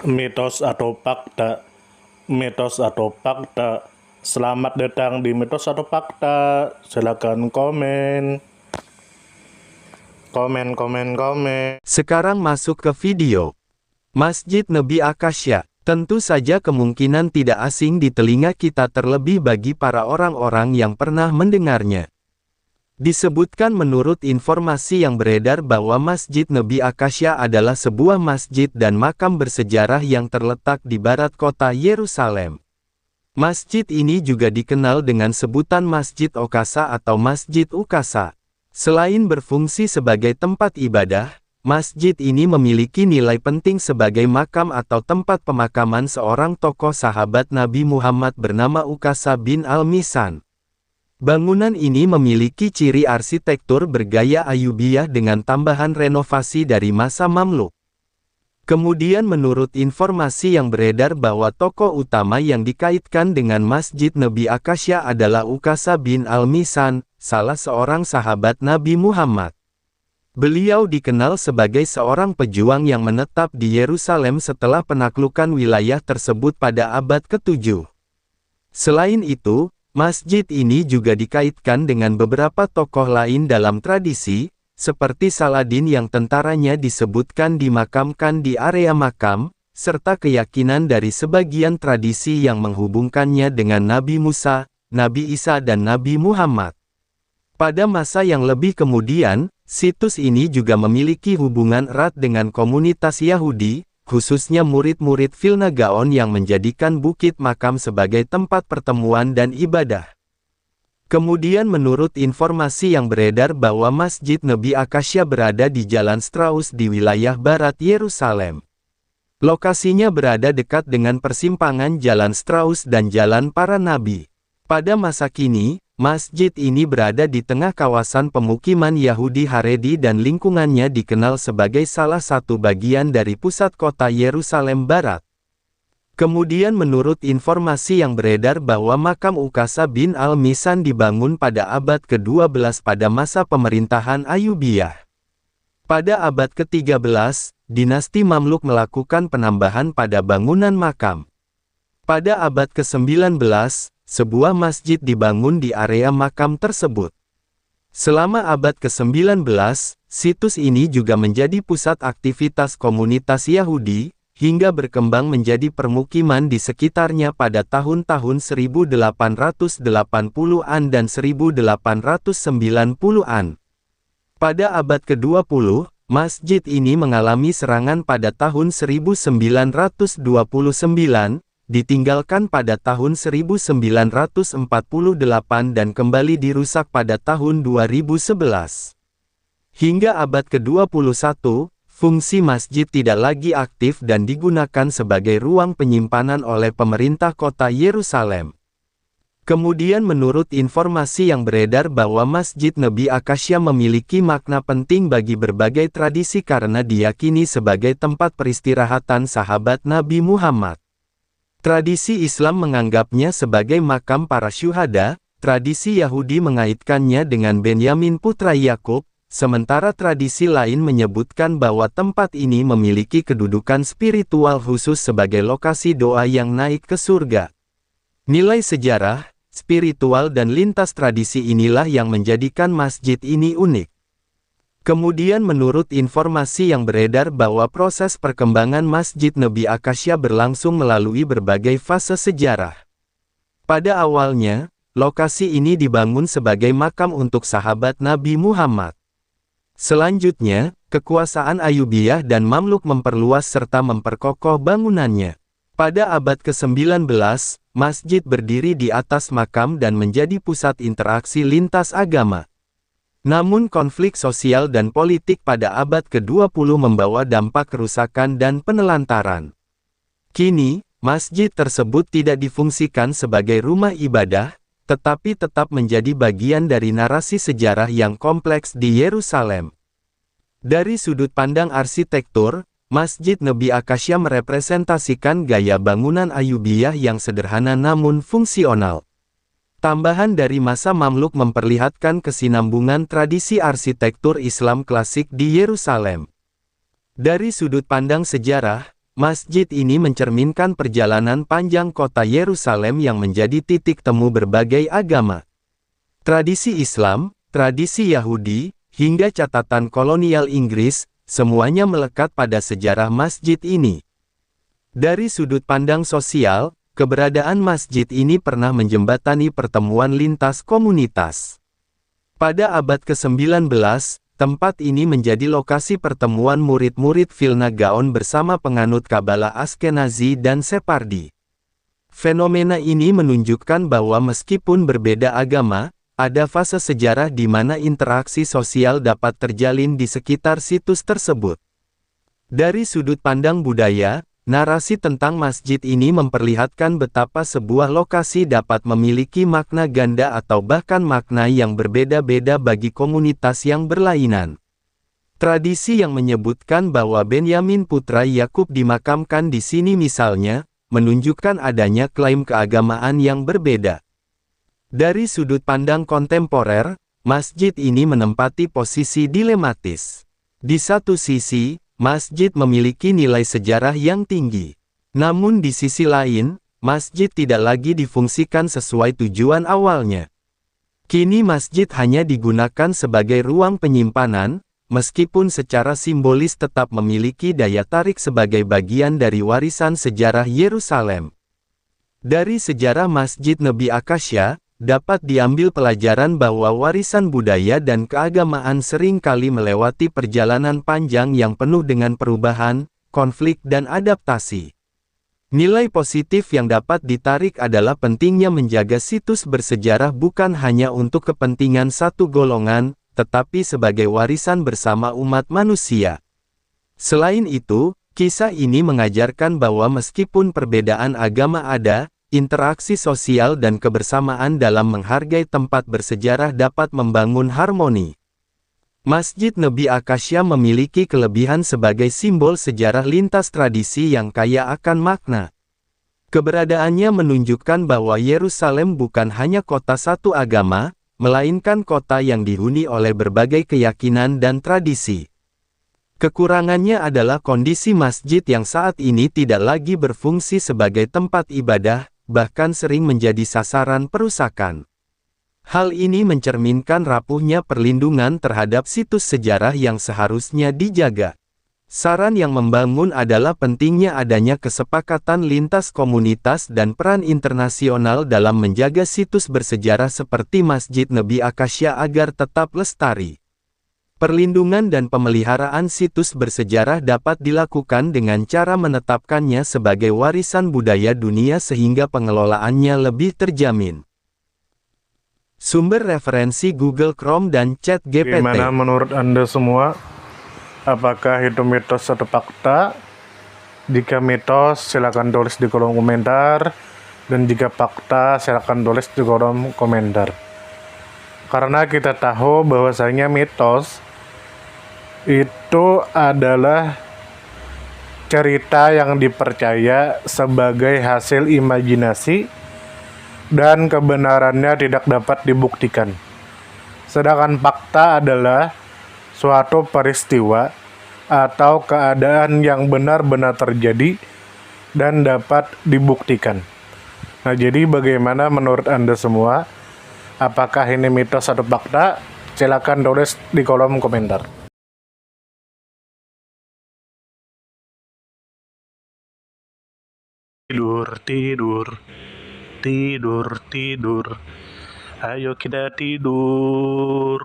Mitos atau fakta? Mitos atau fakta? Selamat datang di Mitos atau Fakta. Silakan komen. Komen. Sekarang masuk ke video. Masjid Nabi Akasya. Tentu saja kemungkinan tidak asing di telinga kita, terlebih bagi para orang-orang yang pernah mendengarnya. Disebutkan menurut informasi yang beredar bahwa Masjid Nabi Akasya adalah sebuah masjid dan makam bersejarah yang terletak di barat kota Yerusalem. Masjid ini juga dikenal dengan sebutan Masjid Okasa atau Masjid Ukasa. Selain berfungsi sebagai tempat ibadah, masjid ini memiliki nilai penting sebagai makam atau tempat pemakaman seorang tokoh sahabat Nabi Muhammad bernama Ukasa bin Al-Misan. Bangunan ini memiliki ciri arsitektur bergaya Ayyubiyah dengan tambahan renovasi dari masa Mamluk. Kemudian menurut informasi yang beredar bahwa tokoh utama yang dikaitkan dengan Masjid Nabi Akasya adalah Ukasa bin Al-Misan, salah seorang sahabat Nabi Muhammad. Beliau dikenal sebagai seorang pejuang yang menetap di Yerusalem setelah penaklukan wilayah tersebut pada abad ke-7. Selain itu, masjid ini juga dikaitkan dengan beberapa tokoh lain dalam tradisi, seperti Saladin yang tentaranya disebutkan dimakamkan di area makam, serta keyakinan dari sebagian tradisi yang menghubungkannya dengan Nabi Musa, Nabi Isa dan Nabi Muhammad. Pada masa yang lebih kemudian, situs ini juga memiliki hubungan erat dengan komunitas Yahudi, khususnya murid-murid Vilna Gaon yang menjadikan Bukit Makam sebagai tempat pertemuan dan ibadah. Kemudian menurut informasi yang beredar bahwa Masjid Nabi Akasya berada di Jalan Strauss di wilayah barat Yerusalem. Lokasinya berada dekat dengan persimpangan Jalan Strauss dan Jalan Para Nabi. Pada masa kini, masjid ini berada di tengah kawasan pemukiman Yahudi Haredi dan lingkungannya dikenal sebagai salah satu bagian dari pusat kota Yerusalem Barat. Kemudian menurut informasi yang beredar bahwa makam Ukasa bin Al-Misan dibangun pada abad ke-12 pada masa pemerintahan Ayyubiyah. Pada abad ke-13, dinasti Mamluk melakukan penambahan pada bangunan makam. Pada abad ke-19, sebuah masjid dibangun di area makam tersebut. Selama abad ke-19, situs ini juga menjadi pusat aktivitas komunitas Yahudi, hingga berkembang menjadi permukiman di sekitarnya pada tahun-tahun 1880-an dan 1890-an. Pada abad ke-20, masjid ini mengalami serangan pada tahun 1929, ditinggalkan pada tahun 1948 dan kembali dirusak pada tahun 2011. Hingga abad ke-21, fungsi masjid tidak lagi aktif dan digunakan sebagai ruang penyimpanan oleh pemerintah kota Yerusalem. Kemudian menurut informasi yang beredar bahwa Masjid Nabi Akasya memiliki makna penting bagi berbagai tradisi karena diyakini sebagai tempat peristirahatan sahabat Nabi Muhammad. Tradisi Islam menganggapnya sebagai makam para syuhada, tradisi Yahudi mengaitkannya dengan Benyamin putra Yakub, sementara tradisi lain menyebutkan bahwa tempat ini memiliki kedudukan spiritual khusus sebagai lokasi doa yang naik ke surga. Nilai sejarah, spiritual dan lintas tradisi inilah yang menjadikan masjid ini unik. Kemudian menurut informasi yang beredar bahwa proses perkembangan Masjid Nabi Akasya berlangsung melalui berbagai fase sejarah. Pada awalnya, lokasi ini dibangun sebagai makam untuk sahabat Nabi Muhammad. Selanjutnya, kekuasaan Ayyubiyah dan Mamluk memperluas serta memperkokoh bangunannya. Pada abad ke-19, masjid berdiri di atas makam dan menjadi pusat interaksi lintas agama. Namun konflik sosial dan politik pada abad ke-20 membawa dampak kerusakan dan penelantaran. Kini, masjid tersebut tidak difungsikan sebagai rumah ibadah, tetapi tetap menjadi bagian dari narasi sejarah yang kompleks di Yerusalem. Dari sudut pandang arsitektur, Masjid Nabi Akasya merepresentasikan gaya bangunan Ayyubiyah yang sederhana namun fungsional. Tambahan dari masa Mamluk memperlihatkan kesinambungan tradisi arsitektur Islam klasik di Yerusalem. Dari sudut pandang sejarah, Masjid ini mencerminkan perjalanan panjang kota Yerusalem yang menjadi titik temu berbagai agama. Tradisi Islam, tradisi Yahudi, hingga catatan kolonial Inggris, semuanya melekat pada sejarah masjid ini. Dari sudut pandang sosial, keberadaan masjid ini pernah menjembatani pertemuan lintas komunitas. Pada abad ke-19, tempat ini menjadi lokasi pertemuan murid-murid Vilna Gaon bersama penganut Kabbalah Askenazi dan Separdi. Fenomena ini menunjukkan bahwa meskipun berbeda agama, ada fase sejarah di mana interaksi sosial dapat terjalin di sekitar situs tersebut. Dari sudut pandang budaya, narasi tentang masjid ini memperlihatkan betapa sebuah lokasi dapat memiliki makna ganda atau bahkan makna yang berbeda-beda bagi komunitas yang berlainan. Tradisi yang menyebutkan bahwa Benyamin putra Yakub dimakamkan di sini misalnya, menunjukkan adanya klaim keagamaan yang berbeda. Dari sudut pandang kontemporer, masjid ini menempati posisi dilematis. Di satu sisi, masjid memiliki nilai sejarah yang tinggi. Namun di sisi lain, masjid tidak lagi difungsikan sesuai tujuan awalnya. Kini masjid hanya digunakan sebagai ruang penyimpanan, meskipun secara simbolis tetap memiliki daya tarik sebagai bagian dari warisan sejarah Yerusalem. Dari sejarah Masjid Nebi Akasya, dapat diambil pelajaran bahwa warisan budaya dan keagamaan sering kali melewati perjalanan panjang yang penuh dengan perubahan, konflik dan adaptasi. Nilai positif yang dapat ditarik adalah pentingnya menjaga situs bersejarah bukan hanya untuk kepentingan satu golongan, tetapi sebagai warisan bersama umat manusia. Selain itu, kisah ini mengajarkan bahwa meskipun perbedaan agama ada, interaksi sosial dan kebersamaan dalam menghargai tempat bersejarah dapat membangun harmoni. Masjid Nebi Akasya memiliki kelebihan sebagai simbol sejarah lintas tradisi yang kaya akan makna. Keberadaannya menunjukkan bahwa Yerusalem bukan hanya kota satu agama, melainkan kota yang dihuni oleh berbagai keyakinan dan tradisi. Kekurangannya adalah kondisi masjid yang saat ini tidak lagi berfungsi sebagai tempat ibadah, bahkan sering menjadi sasaran perusakan. Hal ini mencerminkan rapuhnya perlindungan terhadap situs sejarah yang seharusnya dijaga. Saran yang membangun adalah pentingnya adanya kesepakatan lintas komunitas dan peran internasional dalam menjaga situs bersejarah seperti Masjid Nebi Akasya agar tetap lestari. Perlindungan dan pemeliharaan situs bersejarah dapat dilakukan dengan cara menetapkannya sebagai warisan budaya dunia sehingga pengelolaannya lebih terjamin. Sumber referensi Google Chrome dan ChatGPT. Gimana menurut Anda semua? Apakah itu mitos atau fakta? Jika mitos, silakan tulis di kolom komentar. Dan jika fakta, silakan tulis di kolom komentar. Karena kita tahu bahwasanya mitos itu adalah cerita yang dipercaya sebagai hasil imajinasi dan kebenarannya tidak dapat dibuktikan. Sedangkan fakta adalah suatu peristiwa atau keadaan yang benar-benar terjadi dan dapat dibuktikan. Nah, jadi bagaimana menurut Anda semua? Apakah ini mitos atau fakta? Silakan tulis di kolom komentar. Tidur, tidur, tidur, tidur. Ayo kita tidur.